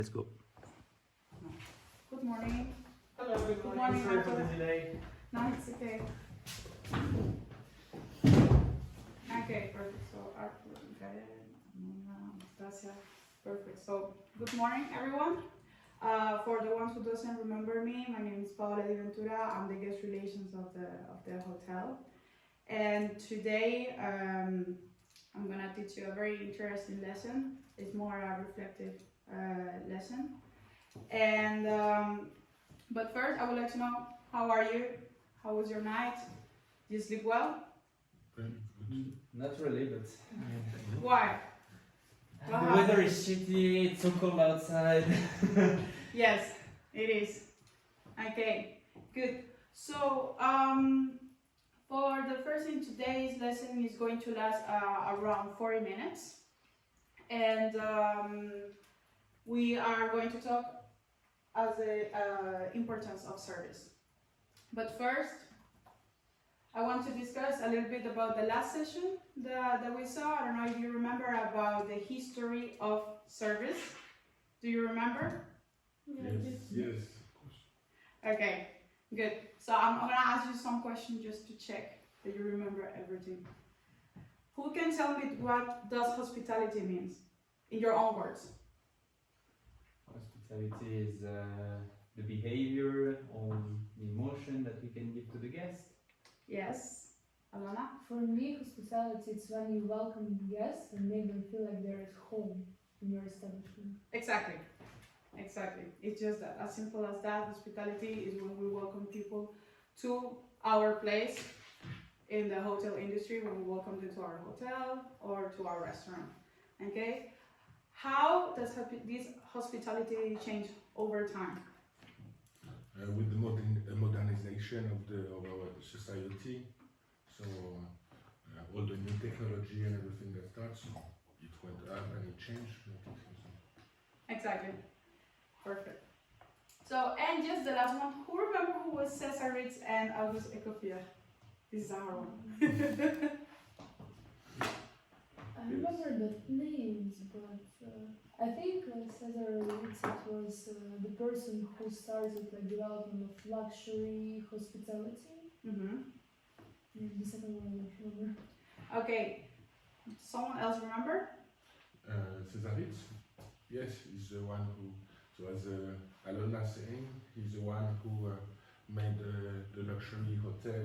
Let's go. Good morning. Hello, good morning. morning, Sorry for the Marco. delay. No, it's okay. Okay, perfect. So, Arthur, okay, Nastasia, perfect. So, good morning, everyone. For the ones who doesn't remember me, my name is Paola Di Ventura. I'm the guest relations of the hotel. And today, I'm gonna teach you a very interesting lesson. It's more a reflective lesson. And but first, I would like to know, how are you? How was your night? Did you sleep well? Not really, but Why? the weather is shitty. It's so cold outside. Yes, it is. Okay, good. So, for the first thing, today's lesson is going to last around 40 minutes. And we are going to talk as the importance of service. But first, I want to discuss a little bit about the last session that we saw. I don't know if you remember about the history of service. Do you remember? Yes, of course. Okay, good. So I'm gonna ask you some questions just to check that you remember everything. Who can tell me what does hospitality means in your own words? Hospitality is the behavior or the emotion that we can give to the guest. Yes, Alana? For me, hospitality is when you welcome guests and make them feel like they're at home in your establishment. Exactly. Exactly. It's just that, as simple as that. Hospitality is when we welcome people to our place in the hotel industry, when we welcome them to our hotel or to our restaurant. Okay? How does this hospitality change over time? With the modernization of our society, so all the new technology and everything that starts, it went up and it changed. Exactly. Perfect. So, and just the last one, who remember who was Cesar Ritz and Auguste Escoffier? This is our one. I remember the names, but I think Cesar Ritz was the person who started the development of luxury hospitality. Mm-hmm. The second one I don't remember. Okay. Someone else remember? Cesar Ritz, yes, he's the one who, so as Alona saying, he's the one who made the luxury hotel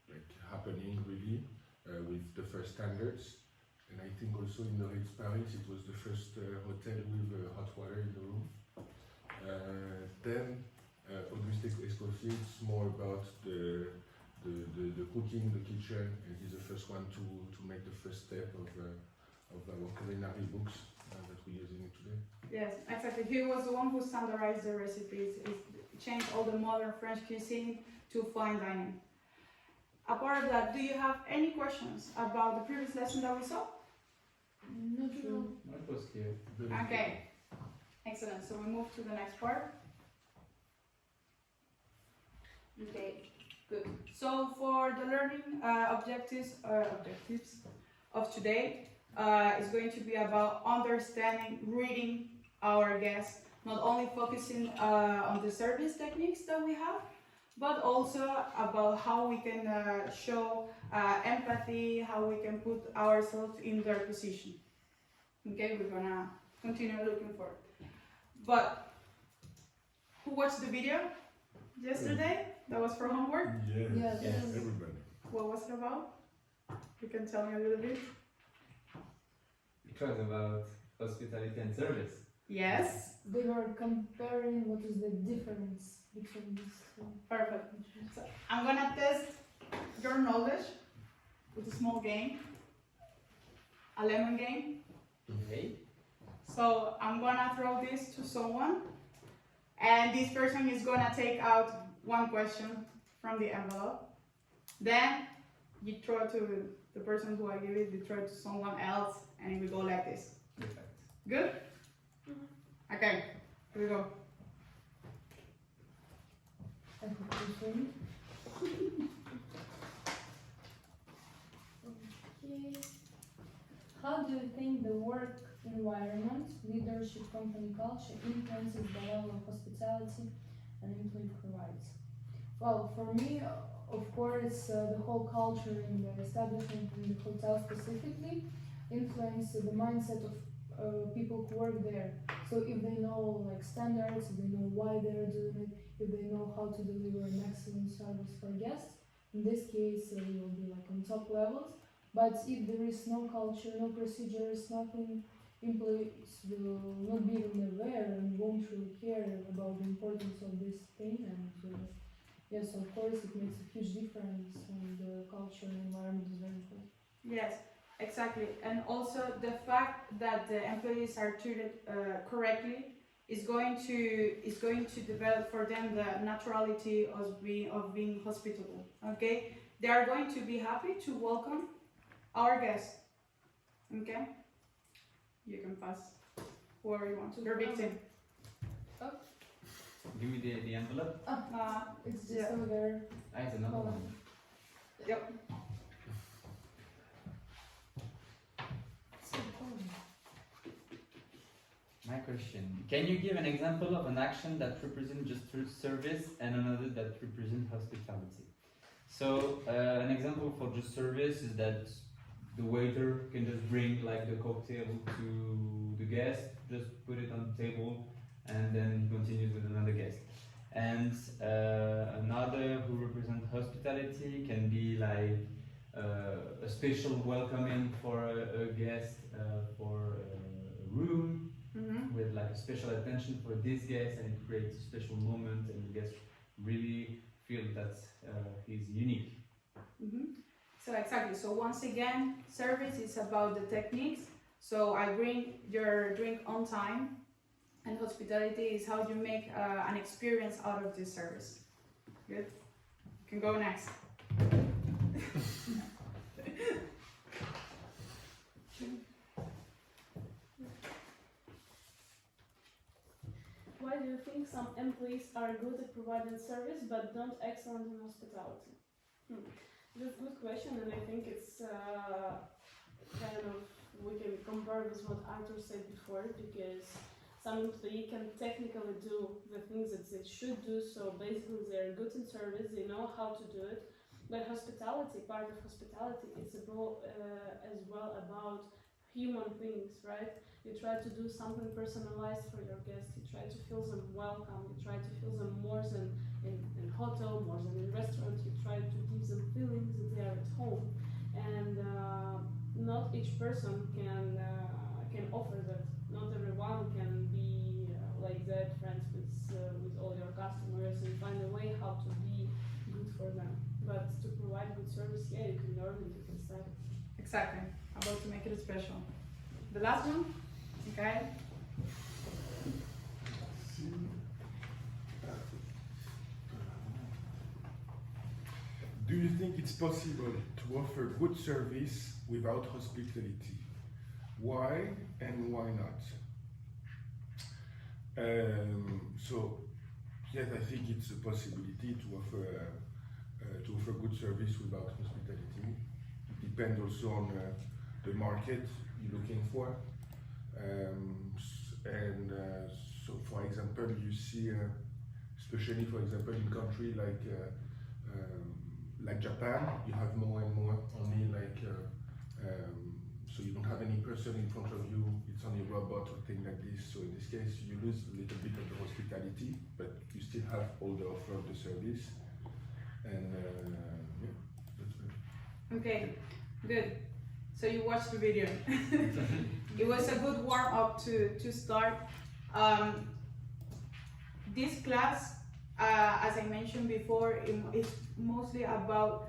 like happening really with the first standards. And I think also in the Ritz Paris, it was the first hotel with hot water in the room. Then Auguste Escoffier, it's more about the cooking, the kitchen, and he's the first one to make the first step of our culinary books that we're using today. Yes, exactly. He was the one who standardized the recipes. He changed all the modern French cuisine to fine dining. Apart of that, do you have any questions about the previous lesson that we saw? Not sure. That was clear. Okay, excellent. So we move to the next part. Okay, good. So for the learning objectives of today is going to be about understanding, reading our guests, not only focusing on the service techniques that we have, but also about how we can show empathy, how we can put ourselves in their position. Okay, we're gonna continue looking for it. But who watched the video yesterday? That was for homework? Yes, Yes. Yes. everybody. What was it about? You can tell me a little bit. It was about hospitality and service. Yes. They were comparing what is the difference between these two. Perfect. So I'm gonna test your knowledge with a small game, a lemon game. Okay. So I'm gonna throw this to someone, and this person is gonna take out one question from the envelope. Then you throw it to the person who I give it, you throw it to someone else, and we go like this. Perfect. Good? Okay, here we go. I hope this one. Okay. How do you think the work in environment, leadership, company culture influences the level of hospitality an employee provides? Well, for me, of course, the whole culture in the establishment, in the hotel specifically, influence the mindset of people who work there. So if they know like standards, if they know why they're doing it, if they know how to deliver an excellent service for guests, in this case, we will be like on top levels. But if there is no culture, no procedures, nothing, employees will not be even aware and won't really care about the importance of this thing. And yes, of course, it makes a huge difference, and the culture and environment is very important. Yes, exactly. And also the fact that the employees are treated correctly is going to develop for them the naturality of being hospitable. Okay, they are going to be happy to welcome our guests. Okay, you can pass whoever you want. Your victim. Give me the envelope. It's just Yeah. over there. Ah, it's another one. Yep. So important. My question: can you give an example of an action that represents just service and another that represents hospitality? So an example for just service is that the waiter can just bring like the cocktail to the guest, just put it on the table, and then he continues with another guest. And another who represents hospitality can be like a special welcoming for a guest for a room, with like a special attention for this guest, and it creates a special moment, and the guest really feel that he's unique. So exactly. So once again, service is about the techniques. So I bring your drink on time, and hospitality is how you make an experience out of this service. Good. You can go next. Why do you think some employees are good at providing service but not excellent in hospitality? That's a good question, and I think it's kind of, we can compare with what Arthur said before, because some employee can technically do the things that they should do, so basically they're good in service, they know how to do it, but hospitality, part of hospitality, it's about, as well about human things, right? You try to do something personalized for your guests, you try to feel them welcome, you try to feel them more than in hotel, more than in restaurant, you try to give them feelings that they are at home. And not each person can offer that. Not everyone can be like that, friends with all your customers, and find a way how to be good for them. But to provide good service, yeah, you can learn and you can study. Exactly. About to make it special. The last one. Okay. Do you think it's possible to offer good service without hospitality? Why and why not? So, yes, I think it's a possibility to offer good service without hospitality. It depends also on the market you're looking for. So, for example, you see, especially for example in country like Japan, you have more and more only so you don't have any person in front of you, it's only a robot or thing like this. So in this case, you lose a little bit of the hospitality, but you still have all the offer of the service. And yeah, that's it. Okay. Good. So you watched the video. It was a good warm up to start. This class, as I mentioned before, is mostly about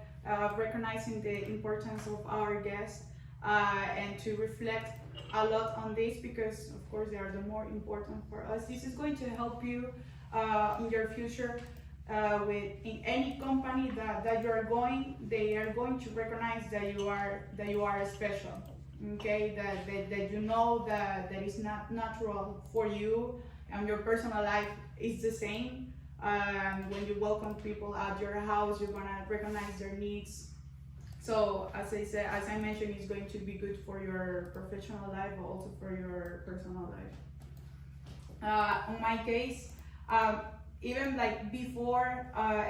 recognizing the importance of our guests and to reflect a lot on this, because of course they are the more important for us. This is going to help you in your future in any company that you are going. They are going to recognize that you are special. Okay, that you know that is not natural for you, and your personal life is the same. When you welcome people at your house, you're gonna recognize their needs. So as I mentioned, it's going to be good for your professional life, but also for your personal life. In my case, even like before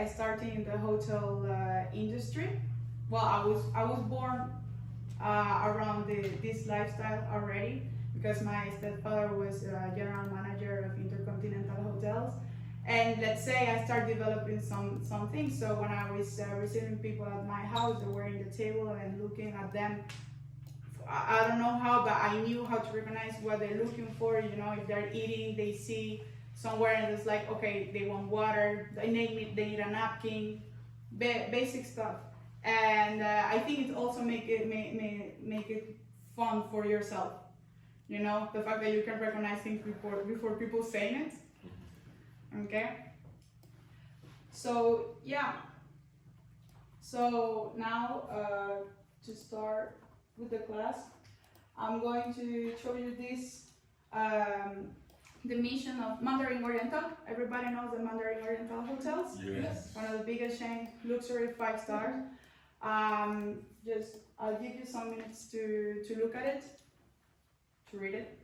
starting in the hotel industry, well, I was born around this lifestyle already because my stepfather was general manager of Intercontinental Hotels. And let's say I start developing some things. So when I was receiving people at my house, they were in the table and looking at them. I don't know how, but I knew how to recognize what they're looking for. You know, if they're eating, they see somewhere and it's like, okay, they want water, they need a napkin, basic stuff. And I think it also make it fun for yourself. You know, the fact that you can recognize things before people saying it. Okay. So yeah. So now to start with the class, I'm going to show you this. The mission of Mandarin Oriental. Everybody knows the Mandarin Oriental hotels. Yes. One of the biggest chain, luxury 5 stars. I'll give you some minutes to look at it, to read it,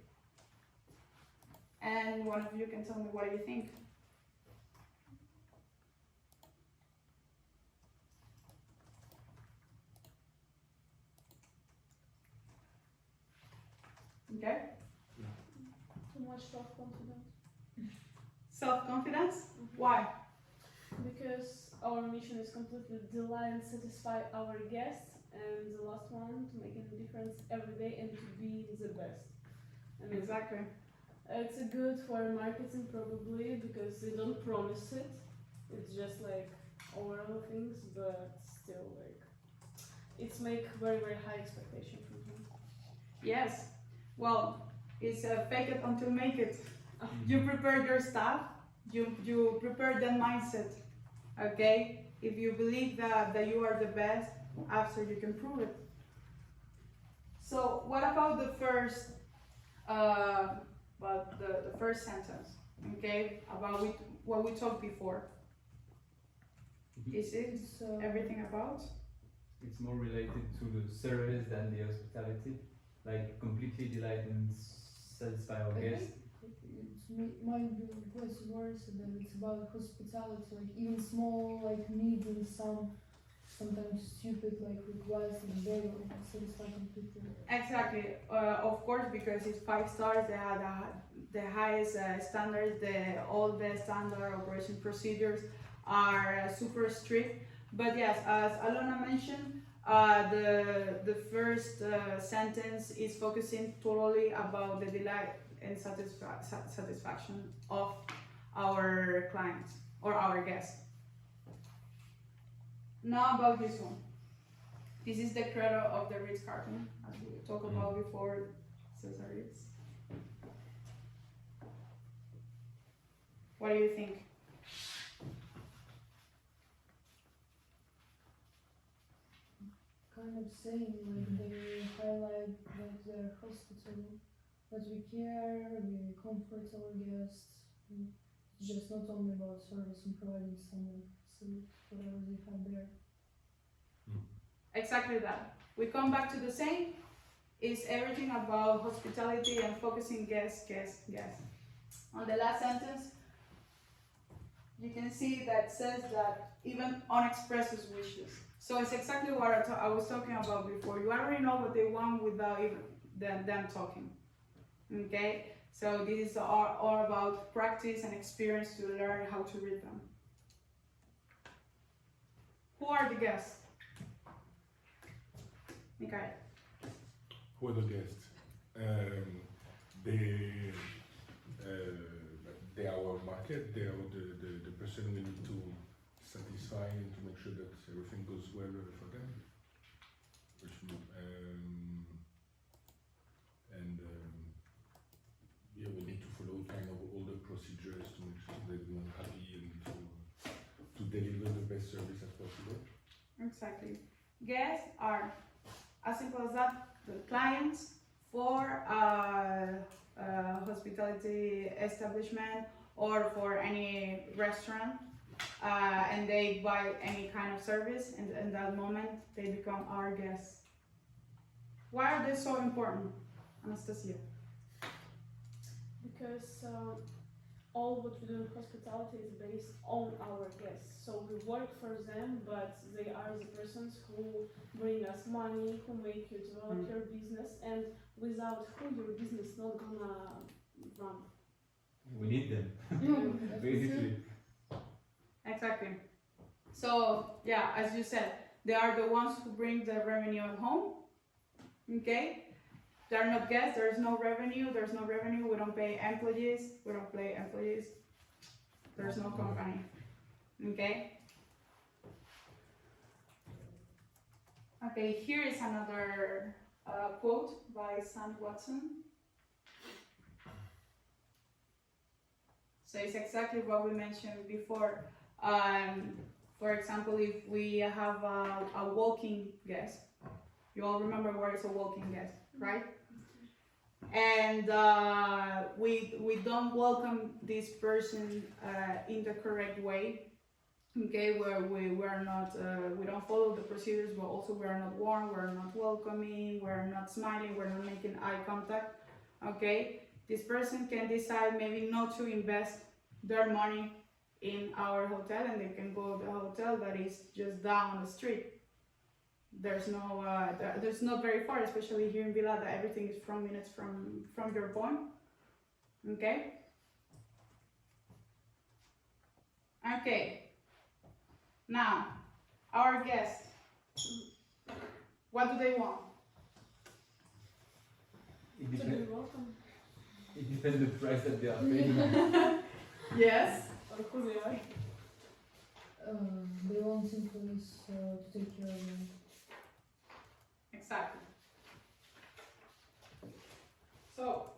and one of you can tell me what you think. Okay. Too much self-confidence. Self-confidence? Why? Because our mission is completely delight and satisfy our guests, and the last one, to make a difference every day and to be the best. And Exactly. it's a good for marketing probably because they don't promise it. It's just like overall things, but still like it's make very very high expectation from them. Yes. Well, it's fake it until make it. You prepare your stuff. You prepare the mindset. Okay. If you believe that you are the best, after you can prove it. So what about the first? The first sentence. Okay. About what we talked before. Is it everything about? It's more related to the service than the hospitality, like completely delight and satisfy our guests. Might be vice versa, that it's about hospitality, like even small like needs and sometimes stupid like requests and they will satisfy completely. Exactly. Of course, because it's 5 stars, they have the highest standards. All the standard operation procedures are super strict. But yes, as Alona mentioned, the first sentence is focusing totally about the delight and satisfaction of our clients or our guests. Now about this one. This is the credo of the Ritz-Carlton, as we talked about before, Cesar Ritz. What do you think? Kind of saying like they highlight that they're hospitable, that we care, we comfort our guests. It's just not only about service and providing some food, whatever they have there. Exactly that. We come back to the same. It's everything about hospitality and focusing guests. On the last sentence, you can see that says that even unexpressed wishes. So it's exactly what I was talking about before. You already know what they want without even them talking. Okay? So this is all about practice and experience to learn how to read them. Who are the guests? Mikael. Who are the guests? They are our market. They are the person we need to satisfy and to make sure that everything goes well for them. Yeah, we need to follow kind of all the procedures to make sure that they're happy and to deliver the best service as possible. Exactly. Guests are as simple as that. The clients for hospitality establishment or for any restaurant. and they buy any kind of service, and in that moment they become our guests. Why are they so important, Anastasia? Because all what we do in hospitality is based on our guests. So we work for them, but they are the persons who bring us money, who make you develop your business, and without who your business not gonna run. We need them, Mm, basically. Exactly. So yeah, as you said, they are the ones who bring the revenue at home. Okay, they're not guests. There's no revenue. There's no revenue. We don't pay employees. We don't pay employees. There's no company. Okay. Okay. Here is another quote by Sam Watson. So it's exactly what we mentioned before. For example, if we have a walking guest, you all remember what is a walking guest, right? And we don't welcome this person in the correct way. Okay, where we're not we don't follow the procedures, but also we're not warm, we're not welcoming, we're not smiling, we're not making eye contact. Okay, this person can decide maybe not to invest their money in our hotel, and they can go to a hotel that is just down the street. There's no there's not very far, especially here in Villa, that everything is from minutes from your point. Okay. Okay. Now, our guests, what do they want? It To depends. be welcome, It depends the price that they are paying. Yes. or who they are. They want employees to take care of them. Exactly. So,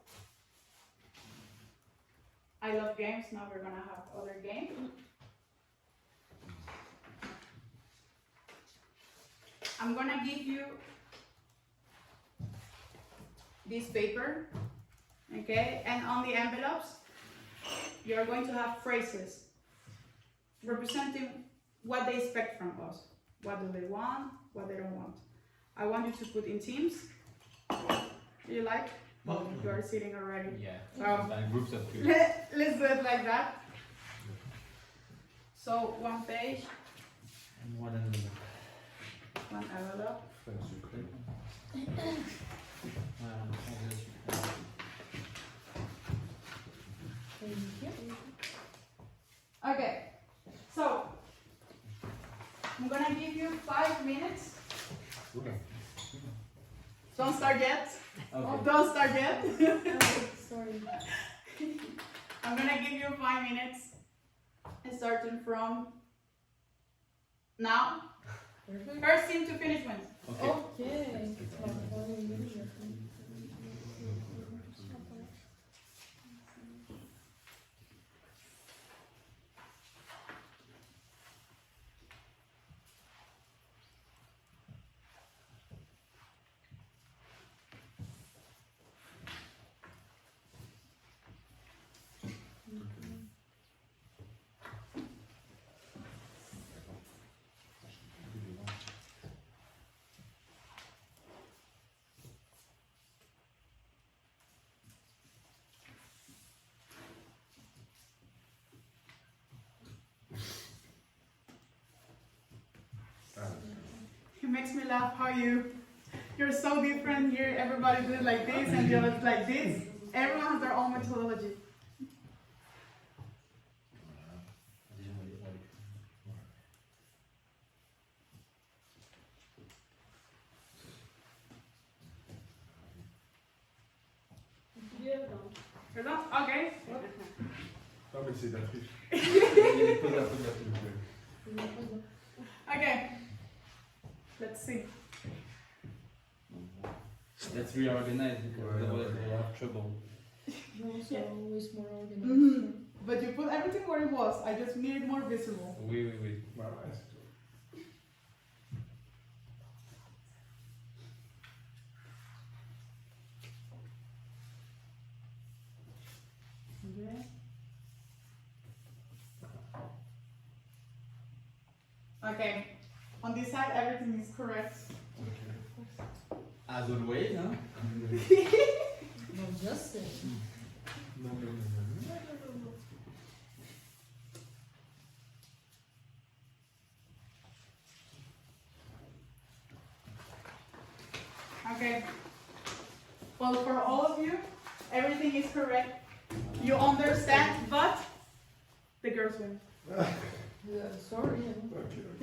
I love games. Now we're gonna have other games. I'm gonna give you this paper, okay? And on the envelopes, you're going to have phrases representing what they expect from us. What do they want? What they don't want. I want you to put in teams. Do you like? You are sitting already. Yeah. So By groups of two. let's do it like that. So one page, And one envelope. one envelope. France, Ukraine. Thank you. Okay. So I'm gonna give you 5 minutes. Oula. Don't start yet. Okay. Don't start yet. Sorry. I'm gonna give you 5 minutes, starting from now. Perfect. First team to finish wins. Okay. Okay. It makes me laugh how you're so different here. Everybody do it like this, and the others like this. Everyone has their own methodology. Yeah, no. You're done? Okay. Ah, mais c'est d'Afrique. Okay. Let's see. Let's reorganize because otherwise we'll have trouble. Also, always more organized. Mhm. But you put everything where it was. I just made it more visible. Oui. Bah ouais, c'est tout. Okay. Okay. On this side, everything is correct. As always, huh? No, just say. No. Okay. Well, for all of you, everything is correct. You understand, but the girls win. Yeah, sorry.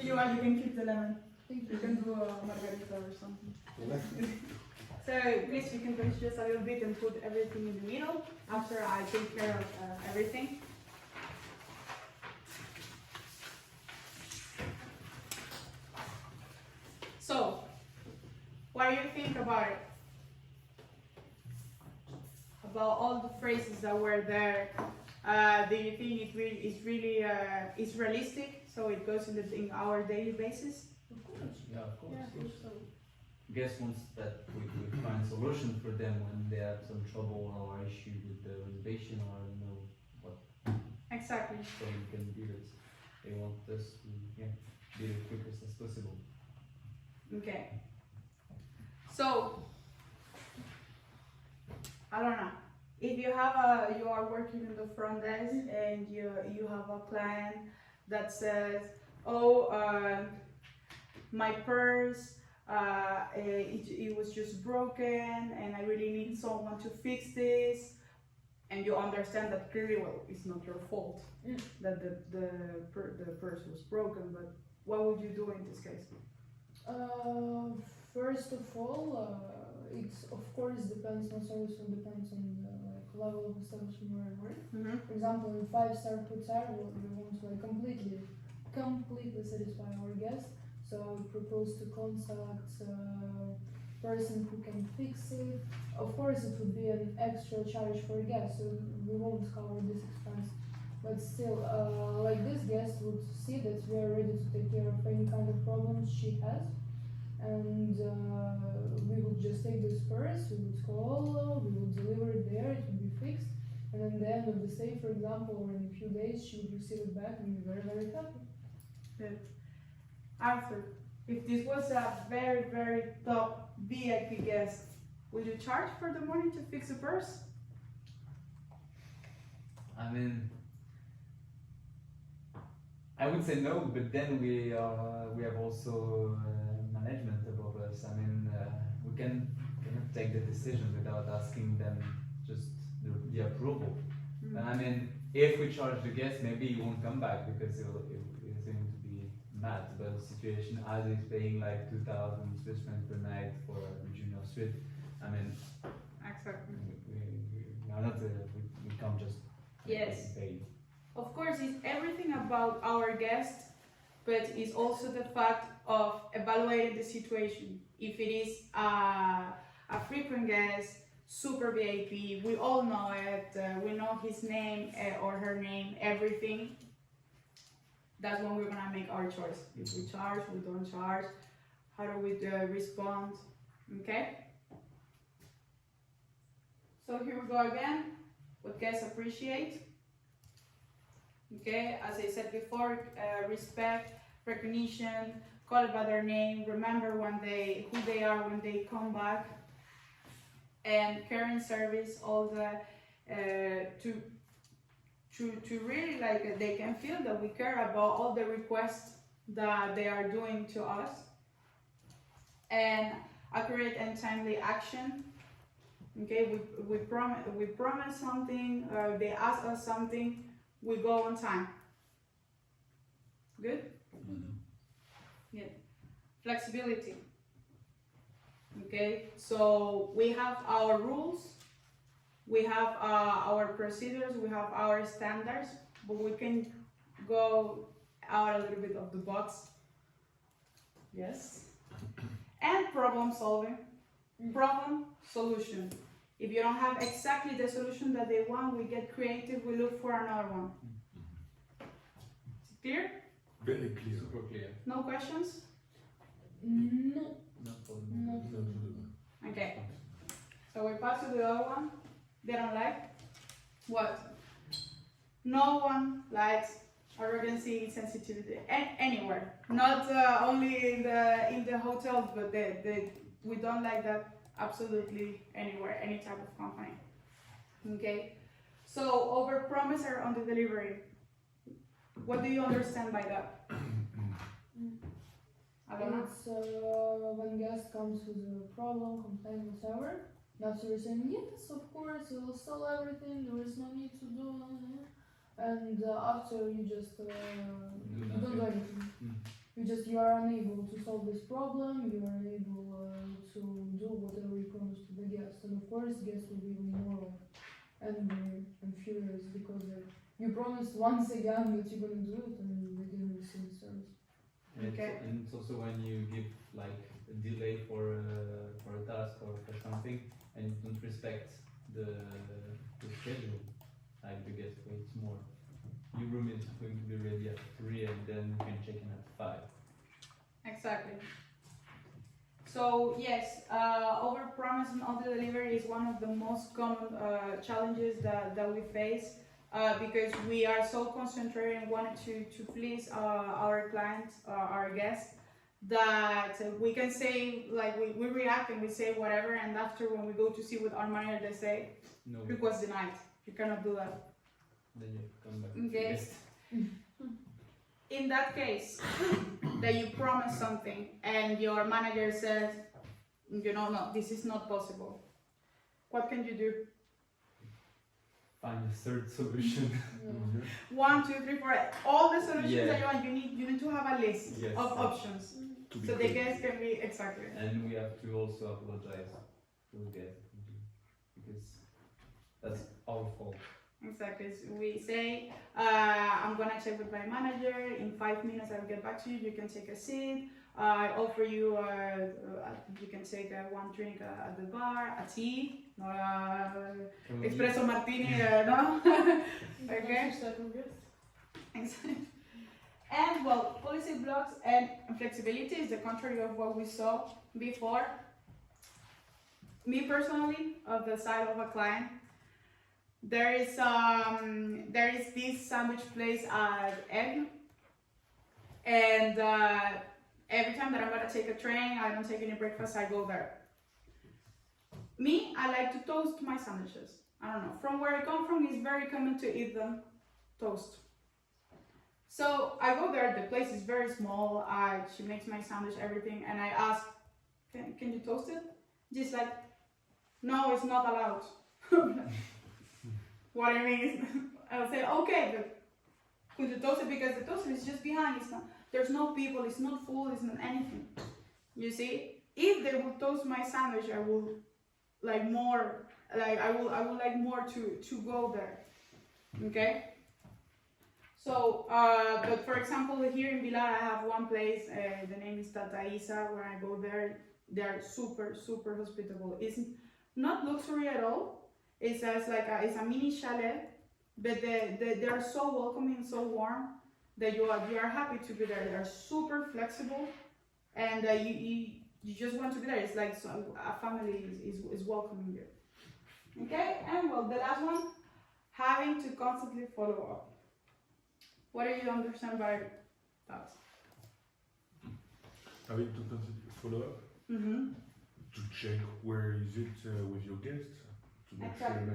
You can keep the lemon. Thank You you. can do a margarita or something. So please, you can go just a little bit and put everything in the middle after I take care of everything. So, what do you think about it? About all the phrases that were there, do you think it's really is realistic? So it goes in our daily basis. Of course. Yeah, of course. Yeah, I think so. Guess once that we find solution for them when they have some trouble or issue with the reservation or what, Exactly. so we can deal it. They want us to deal it quickest as possible. Okay. So, I don't know. If you have you are working in the front desk and you have a client that says, "Oh, my purse, it was just broken, and I really need someone to fix this," and you understand that clearly, well, it's not your fault that the purse was broken, but what would you do in this case? First of all, it's of course depends on service and depends on the level of establishment where I work. Mm-hmm. For example, in 5-star hotel, we want to completely satisfy our guests. So we propose to contact person who can fix it. Of course, it would be an extra charge for a guest, so we won't cover this expense. But still, like this guest would see that we are ready to take care of any kind of problems she has. And we would just take this purse, we would call, we would deliver it there, it would be fixed. And at the end of the stay, for example, or in a few days, she would receive it back and be very, very happy. Good. Arthur, if this was a very, very top VIP guest, would you charge for the money to fix a purse? I mean, I would say no, but then we have also management above us. I mean, we cannot take the decision without asking them just the approval. And I mean, if we charge the guest, maybe he won't come back because he's going to be mad. But the situation as he's paying like 2,000 Swiss francs per night for a junior suite, I mean, Exactly. we are not we can't just Yes. pay. Of course, it's everything about our guest, but it's also the fact of evaluating the situation. If it is a frequent guest, super VIP, we all know it, we know his name or her name, everything. That's when we're gonna make our choice. If we charge, we don't charge, how do we respond, okay? So here we go again, what guests appreciate. Okay, as I said before, respect, recognition, call by their name, remember who they are when they come back, and caring service, all the to really like they can feel that we care about all the requests that they are doing to us, and accurate and timely action. Okay, we promise something, they ask us something, we go on time. Good? Yeah. Flexibility. Okay, so we have our rules, we have our procedures, we have our standards, but we can go out a little bit of the box. Yes. And problem solving. Problem, solution. If you don't have exactly the solution that they want, we get creative, we look for another one. Is it clear? Very clear. Super clear. No questions? No. Not for the No. moment. Okay. So we pass to the other one. They don't like? What? No one likes Arrogancy, insensitivity, anywhere. Not only in the hotels, but we don't like that absolutely anywhere, any type of company. Okay. So overpromise or under delivery. What do you understand by that? Alona? It's when guest comes with a problem, complaint, whatever. After you're saying, yes, of course, we will sell everything, there is no need to do, and after you just you don't do anything. You are unable to solve this problem, you are unable to do whatever you promised to the guest, and of course, guests will be even more angry and furious because you promised once again that you're gonna do it, and they didn't receive the service. Okay. And it's also when you give like a delay for a task or for something, and you don't respect the schedule, like the guest waits more. Your room is going to be ready at 3 and then you can check in at 5. Exactly. So yes, overpromise and under delivery is one of the most common challenges that we face because we are so concentrated and wanting to please our clients, our guests, that we can say, like, we react and we say whatever, and after when we go to see with our manager, they say, No. request denied, you cannot do that. Then you have to come back. Okay. Yes. In that case, that you promise something and your manager says, no, this is not possible. What can you do? Find a third solution. Yeah. 1, 2, 3, 4, all the solutions Yeah. that you want. You need to have a list Yes. of options, To be so the clear. guests can be exactly. And we have to also apologize to the guest because that's our fault. Exactly. So we say, I'm gonna check with my manager. In 5 minutes, I'll get back to you. You can take a seat. I offer you. You can take one drink at the bar, a tea, not a espresso martini, no. Okay. Exactly. And well, policy blocks and flexibility is the contrary of what we saw before. Me personally, of the side of a client, there is this sandwich place at Egg, and every time that I'm gonna take a train, I don't take any breakfast, I go there. Me, I like to toast my sandwiches. I don't know, from where I come from, it's very common to eat them toast. So I go there, the place is very small, she makes my sandwich, everything, and I ask, can you toast it? Just like, no, it's not allowed. What I mean is, I'll say, okay, but could you toast it? Because the toaster is just behind, there's no people, it's not full, it's not anything. You see, if they would toast my sandwich, I will like more, I would like more to go there, okay? So, but for example, here in Vilar, I have one place, the name is Tata Isa, where I go there, they're super, super hospitable. It's not luxury at all. It's a mini chalet, but they are so welcoming, so warm, that you are happy to be there. They're super flexible, and you just want to be there. It's like a family is welcoming you. Okay, and well, the last one, having to constantly follow up. What do you understand by that? Having to constantly follow up Mm-hmm. to check where is it with your guests, to make Exactly. sure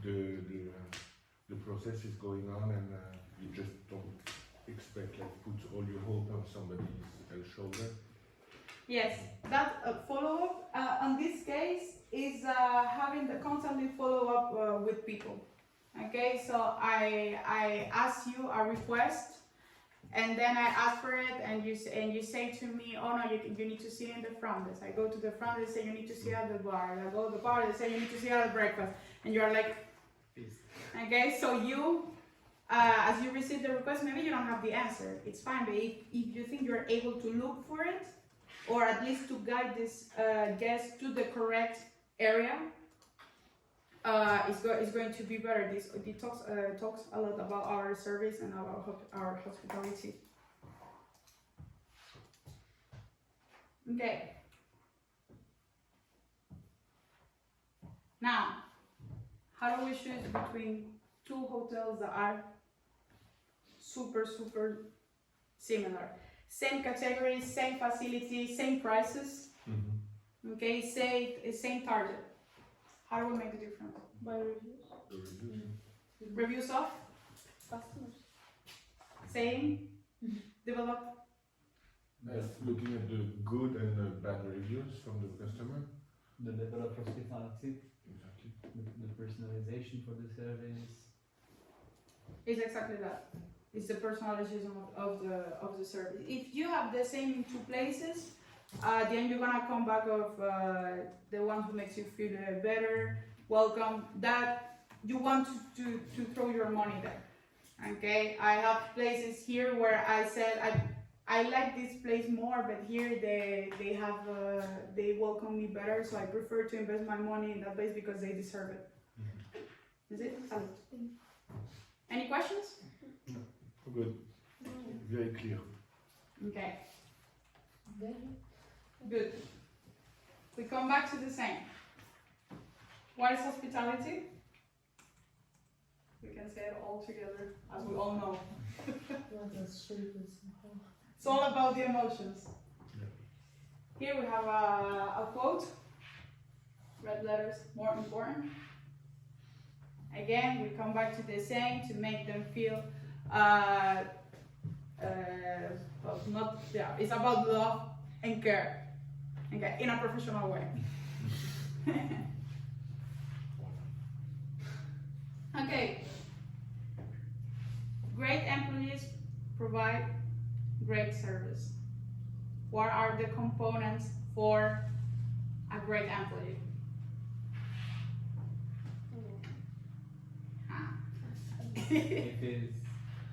that the process is going on, and you just don't expect, like, put all your hope on somebody's shoulder. Yes, that follow-up on this case is having the constantly follow-up with people. Okay, so I ask you a request, and then I ask for it, and you say to me, oh no, you need to see in the front desk. I go to the front desk, they say you need to see at the bar. I go to the bar, they say you need to see at the breakfast, and you are like, okay, so you. As you receive the request, maybe you don't have the answer. It's fine, but if you think you're able to look for it, or at least to guide this guest to the correct area, it's going to be better. This talks a lot about our service and our hospitality. Okay. Now, how do we choose between two hotels that are super similar. Same categories, same facilities, same prices. Okay, same target. How do we make the difference? By reviews. The reviews. Reviews of Customers. same, develop. Looking at the good and the bad reviews from the customer. The level of hospitality, Exactly. the personalization for the service. It's exactly that. It's the personalization of the service. If you have the same in two places, then you're gonna come back of the one who makes you feel better, welcome. That you want to throw your money there. Okay, I have places here where I said I like this place more, but here they welcome me better, so I prefer to invest my money in that place because they deserve it. Is it? Salud. Any questions? Good. Very clear. Okay, Very good. We come back to the same. What is hospitality? We can say it all together, as we all know. let us shape it somehow. It's all about the emotions. Yeah. Here we have a quote. Red letters, more important. Again, we come back to the same to make them feel it's about love and care. Okay, in a professional way. Okay. Great employees provide great service. What are the components for a great employee? If it's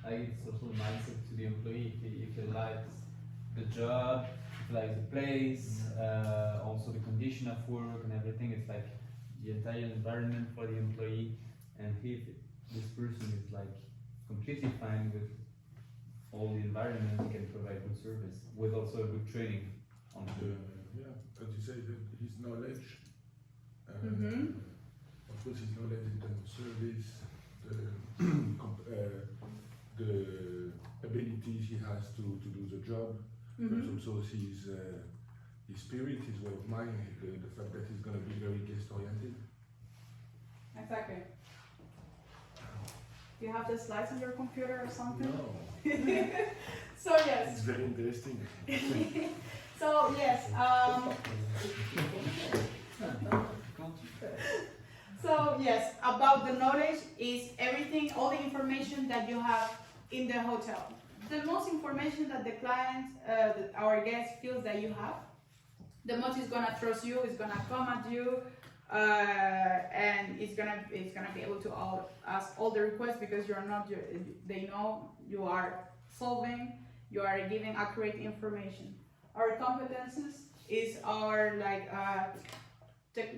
like it's social mindset to the employee, if he likes the job, if he likes the place, also the condition of work and everything, it's like the entire environment for the employee. And if this person is like completely fine with all the environment, he can provide good service with also a good training on As you say, his knowledge. Mhm. Of course, his knowledge in terms of service, the abilities he has to do the job, but also his spirit, his way of mind, the fact that he's going to be very guest oriented. Exactly. Do you have the slides on your computer or something? No, So yes. it's very interesting. So yes. So yes, about the knowledge is everything, all the information that you have in the hotel. The most information that the client, that our guest feels that you have, the most is gonna trust you, is gonna come at you, and it's gonna be able to ask all the requests because you're not. They know you are solving, you are giving accurate information. Our competences is our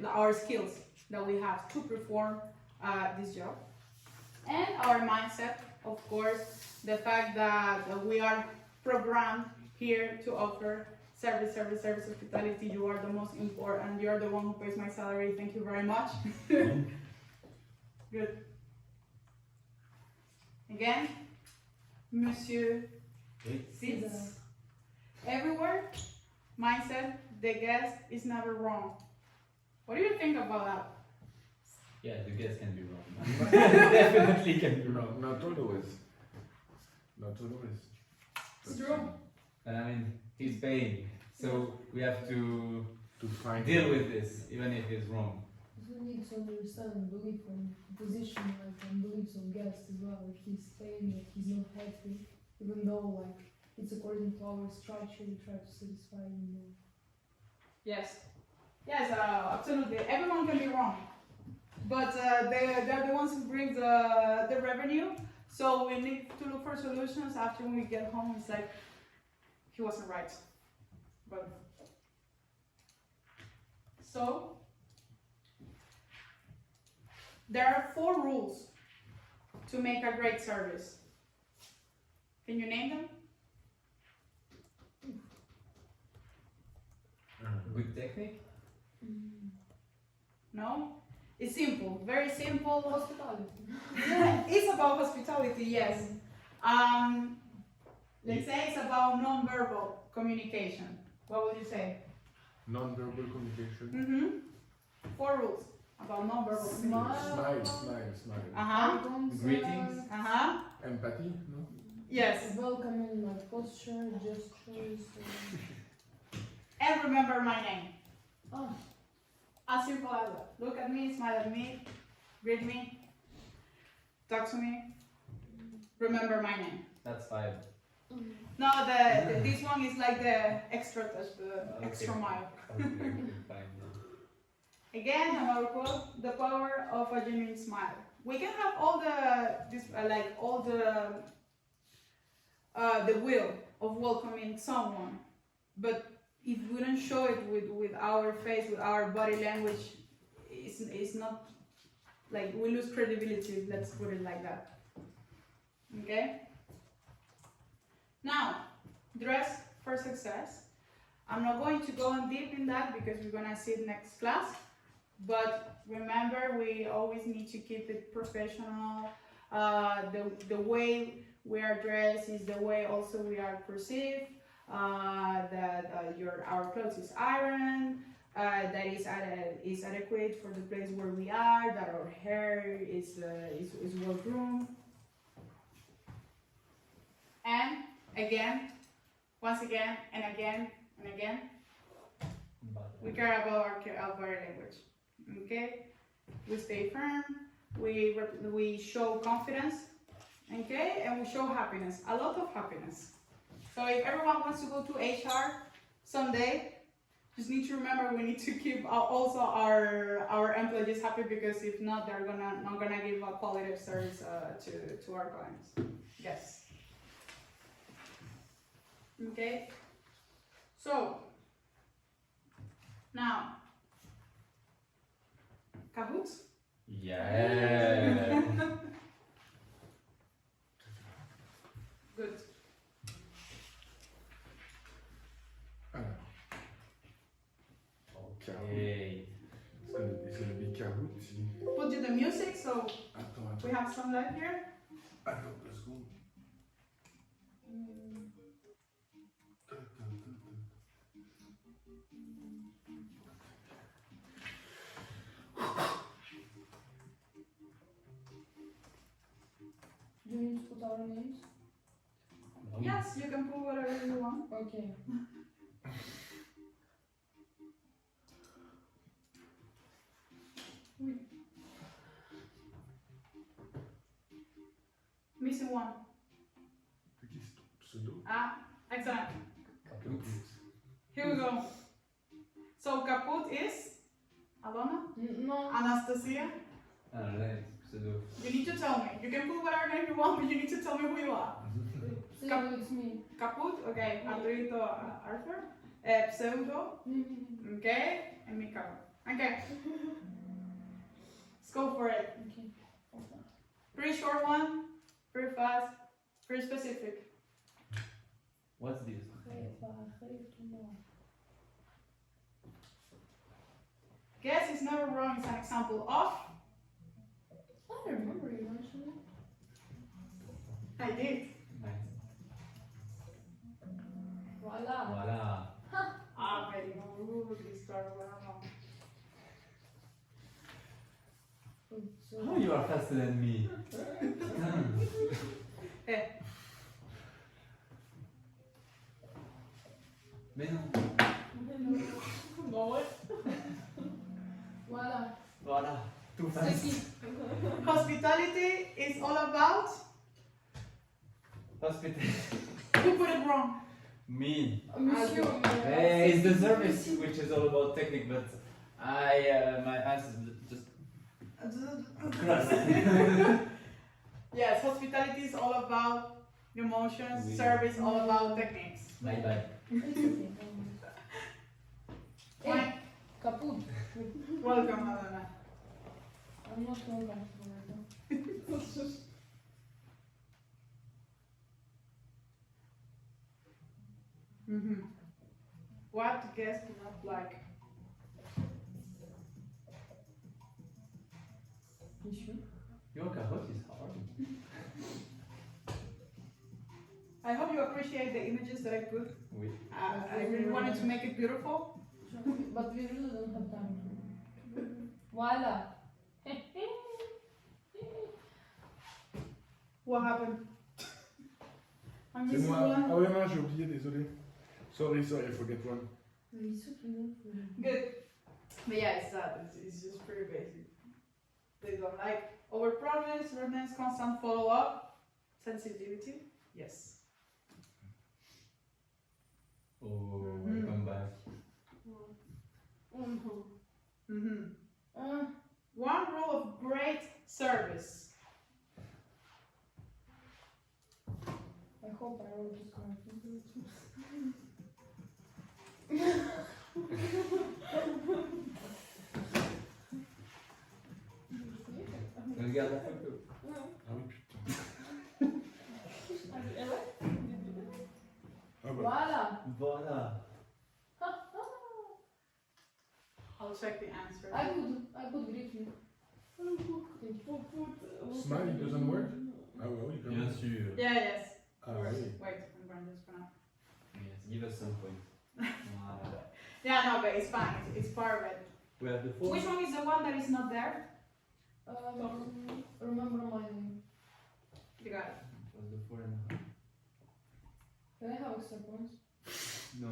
our skills that we have to perform this job, and our mindset, of course, the fact that we are programmed here to offer service, hospitality. You are the most important. You are the one who pays my salary. Thank you very much. Good. Again, Monsieur sits everywhere. Mindset, the guest is never wrong. What do you think about that? Yeah, the guest can be wrong. Definitely can be wrong. Not always. Not always. It's true. And I mean, he's paying, so we have to find deal with this, even if it's wrong. You need to understand and believe in position, like, and beliefs of guests as well. If he's saying that he's not happy, even though like it's according to our structure, we try to satisfy him. Yes. Yes, absolutely. Everyone can be wrong, but they're the ones who bring the revenue. So we need to look for solutions after we get home. It's like he wasn't right, but so there are 4 rules to make a great service. Can you name them? Good technique? No? It's simple, very simple. Hospitality. It's about hospitality, yes. Let's say it's about non-verbal communication. What would you say? Non-verbal communication. Mm-hmm. 4 rules about non-verbal communication. Smile. Uh-huh. Greetings. Uh-huh. Empathy, no? Yes. Welcoming, like posture, gestures. And remember my name. Oh, As simple as that. Look at me, smile at me, greet me, talk to me. Remember my name. That's 5. No, this one is like the extra touch, the extra mile. Okay, fine. Again, another quote: the power of a genuine smile. We can have all the will of welcoming someone, but if we don't show it with our face, with our body language, it's not like we lose credibility. Let's put it like that. Okay. Now, dress for success. I'm not going to go in deep in that because we're gonna see it next class. But remember, we always need to keep it professional. The way we are dressed is the way also we are perceived. Our clothes is ironed. That is adequate for the place where we are. That our hair is well groomed. And again, once again, and again, and again, we care about our body language. Okay, we stay firm. We show confidence. Okay, and we show happiness, a lot of happiness. So if everyone wants to go to HR someday, just need to remember we need to keep also our employees happy, because if not, they're not gonna give a quality of service to our clients. Yes. Okay. So now, Kahoots. Yeah. Good. Okay. It's gonna be Kahoot ici. Put you the music, so Attends. we have some light here. Attends 2 secondes. do you need to put our names? Yes, you can put whatever you want. Okay. Missing one. C'est qui ce pseudo? Ah, excellent. Kaput. Here we go. So Kaput is Alona, No. Anastasia. Ah, nice. Pseudo. You need to tell me. You can put whatever name you want, but you need to tell me who you are. Say it's me. Kaput, okay. Arturito, Arthur. Pseudo, okay. And Mika. Okay. Let's go for it. Okay. Pretty short one, pretty fast, pretty specific. What's this? Guess is never wrong is an example of. I remember you actually. I did. Nice. Voila. Voila. Ah, very good. We start well. So, Oh, you are faster than me. Mais non. Know it? voila. Voilà. Too C'est fast. qui? Hospitality is all about. Hospital. Who put it wrong? Me. Monsieur. Hey, it's the service which is all about technique, but my ass is just crossed. Yes, hospitality is all about emotions, Oui. service all about techniques. Bye bye. It's okay. Hey, kaput. Welcome, Madonna. I'm not going back to America. What guests do not like? You sure? Your carotte is hard. I hope you appreciate the images that I put. Oui. I really wanted to make it beautiful. But we really don't have time to. Voila. What happened? I'm C'est missing moi. one. Ah ouais, non, j'ai oublié, désolé. Sorry, I forget one. Good. But yeah, it's just pretty basic. They don't like overpromise, readiness, constant follow-up, sensitivity. Yes. Oh, Mhm. come back. Mm-hmm. One rule of great service. I hope I wrote this correctly. Regarde la photo. Ah oui, putain. Ah bah. Voila. Voilà. I'll check the answer. I put briefly. Smile doesn't work? Ah ouais, oui, quand Bien même. sûr. Yeah, yes. Ah Wait, oui. I'm going to just pronounce. Yes, give us some points. Voilà. Yeah, no, but it's fine. It's part of it. We have the four. Which one is the one that is not there? Remember my name. You got it. It was the 4.5. Can I have extra points? No.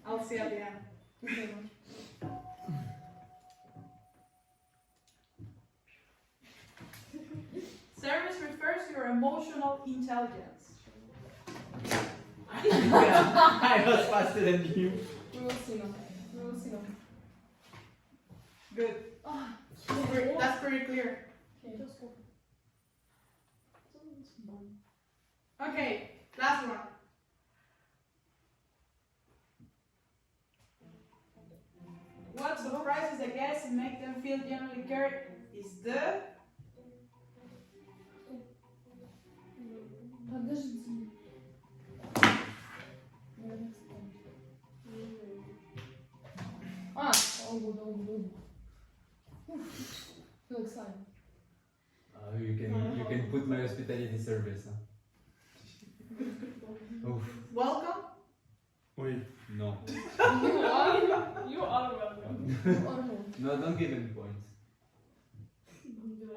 I'll see at the end. Okay. Service refers to your emotional intelligence. I was faster than you. We will see now. We will see now. Good. Ah, That's pretty clear. okay. Okay, last one. What surprises the guests and make them feel genuinely cared is the Подожди. Oh, good. Feel excited. You can put my hospitality service. Huh? Oof. welcome. Oui. No. You are welcome. Or no. No, don't give him points.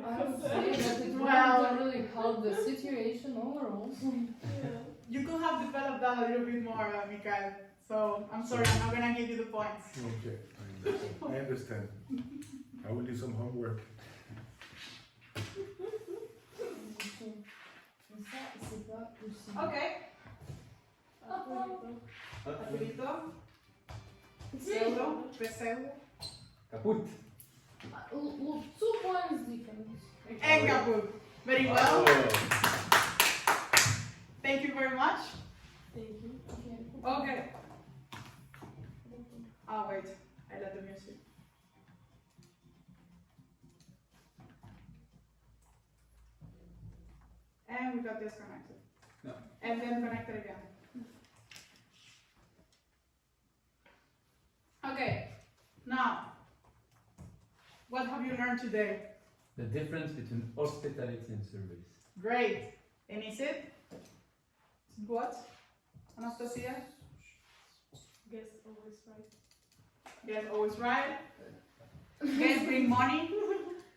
I would say that it Well- won't really help the situation overall. You could have developed that a little bit more, Mikael. So I'm sorry, I'm not gonna give you the points. Okay, I understand. I will do some homework. Okay. Hop. Rapidito. Pseudo. Pseudo. Kaput. Look, 2 points difference. And kaput. Very well. Thank you very much. Thank you. Okay. Oh wait, I let the music. And we got disconnected. No. And then connected again. Okay. Now, what have you learned today? The difference between hospitality and service. Great. And is it? What? Anastasia? Guess always right. Guess always right. Guess bring money.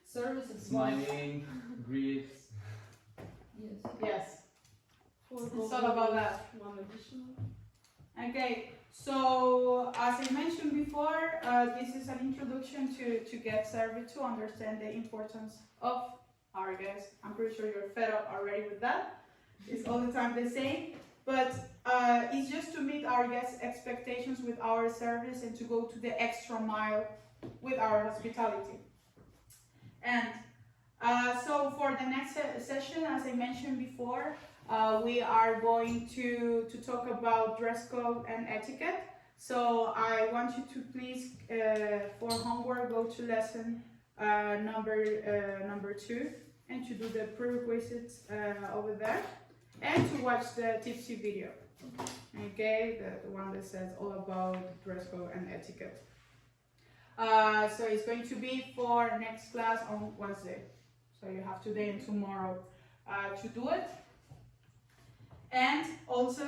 Service is Smiling, greets. Yes. Yes. Four It's all about that. One additional. Okay, so as I mentioned before, this is an introduction to get service, to understand the importance of our guests. I'm pretty sure you're fed up already with that. It's all the time the same, but it's just to meet our guests' expectations with our service and to go to the extra mile with our hospitality. And so for the next session, as I mentioned before, we are going to talk about dress code and etiquette. So I want you to please, for homework, go to lesson number 2 and to do the prerequisites over there and to watch the tipsy video. Okay, the one that says all about dress code and etiquette. So it's going to be for next class on Wednesday. So you have today and tomorrow to do it. And also,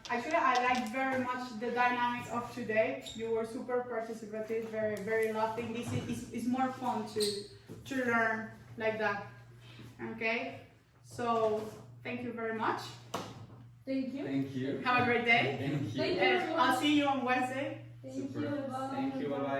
actually, I liked very much the dynamics of today. You were super participative, very laughing. This is more fun to learn like that. Okay, so thank you very much. Thank you. Thank you. Have a great day. Thank you. Thank you. And I'll see you on Wednesday. Thank Super. you. Bye. Thank you. Bye bye.